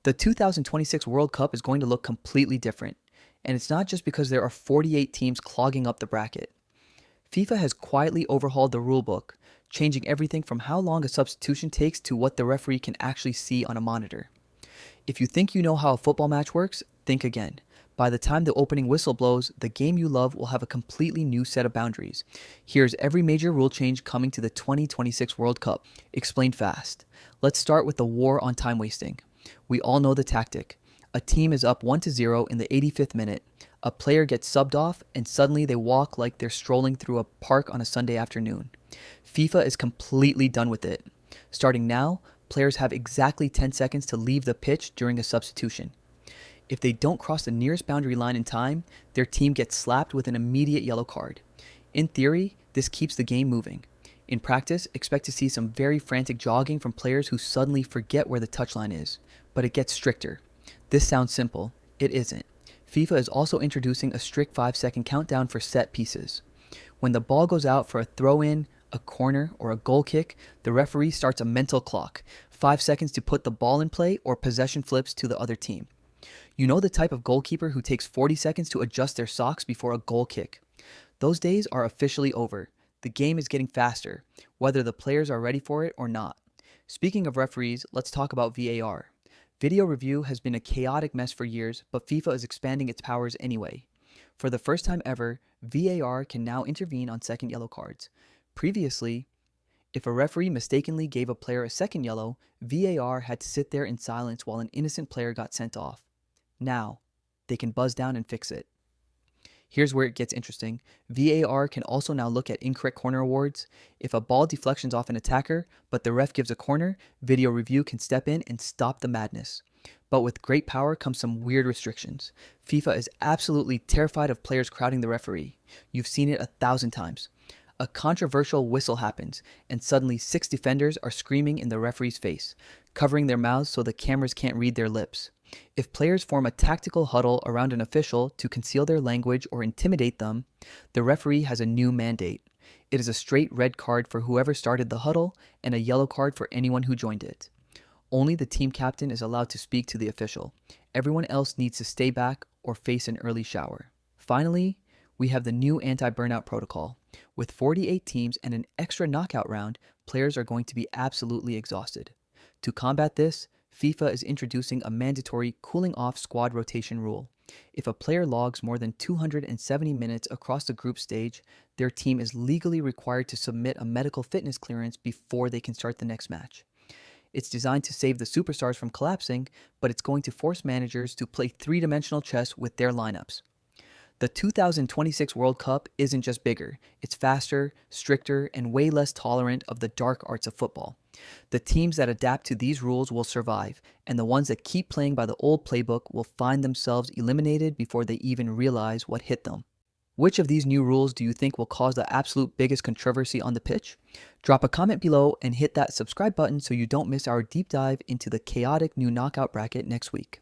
The 2026 World Cup is going to look completely different, and it's not just because there are 48 teams clogging up the bracket. FIFA has quietly overhauled the rulebook, changing everything from how long a substitution takes to what the referee can actually see on a monitor. If you think you know how a football match works, think again. By the time the opening whistle blows, the game you love will have a completely new set of boundaries. Here's every major rule change coming to the 2026 World Cup, explained fast. Let's start with the war on time wasting. We all know the tactic. A team is up 1-0 in the 85th minute. A player gets subbed off, and suddenly they walk like they're strolling through a park on a Sunday afternoon. FIFA is completely done with it. Starting now, players have exactly 10 seconds to leave the pitch during a substitution. If they don't cross the nearest boundary line in time, their team gets slapped with an immediate yellow card. In theory, this keeps the game moving. In practice, expect to see some very frantic jogging from players who suddenly forget where the touchline is. But it gets stricter. This sounds simple. It isn't. FIFA is also introducing a strict 5-second countdown for set pieces. When the ball goes out for a throw-in, a corner, or a goal kick, the referee starts a mental clock, 5 seconds to put the ball in play or possession flips to the other team. You know the type of goalkeeper who takes 40 seconds to adjust their socks before a goal kick. Those days are officially over. The game is getting faster, whether the players are ready for it or not. Speaking of referees, let's talk about VAR. Video review has been a chaotic mess for years, but FIFA is expanding its powers anyway. For the first time ever, VAR can now intervene on second yellow cards. Previously, if a referee mistakenly gave a player a second yellow, VAR had to sit there in silence while an innocent player got sent off. Now, they can buzz down and fix it. Here's where it gets interesting. VAR can also now look at incorrect corner awards. If a ball deflections off an attacker, but the ref gives a corner, video review can step in and stop the madness. But with great power comes some weird restrictions. FIFA is absolutely terrified of players crowding the referee. You've seen it 1,000 times. A controversial whistle happens, and suddenly 6 defenders are screaming in the referee's face, covering their mouths so the cameras can't read their lips. If players form a tactical huddle around an official to conceal their language or intimidate them, the referee has a new mandate. It is a straight red card for whoever started the huddle and a yellow card for anyone who joined it. Only the team captain is allowed to speak to the official. Everyone else needs to stay back or face an early shower. Finally, we have the new anti-burnout protocol. With 48 teams and an extra knockout round, players are going to be absolutely exhausted. To combat this, FIFA is introducing a mandatory cooling off squad rotation rule. If a player logs more than 270 minutes across the group stage, their team is legally required to submit a medical fitness clearance before they can start the next match. It's designed to save the superstars from collapsing, but it's going to force managers to play three-dimensional chess with their lineups. The 2026 World Cup isn't just bigger, it's faster, stricter, and way less tolerant of the dark arts of football. The teams that adapt to these rules will survive, and the ones that keep playing by the old playbook will find themselves eliminated before they even realize what hit them. Which of these new rules do you think will cause the absolute biggest controversy on the pitch? Drop a comment below and hit that subscribe button so you don't miss our deep dive into the chaotic new knockout bracket next week.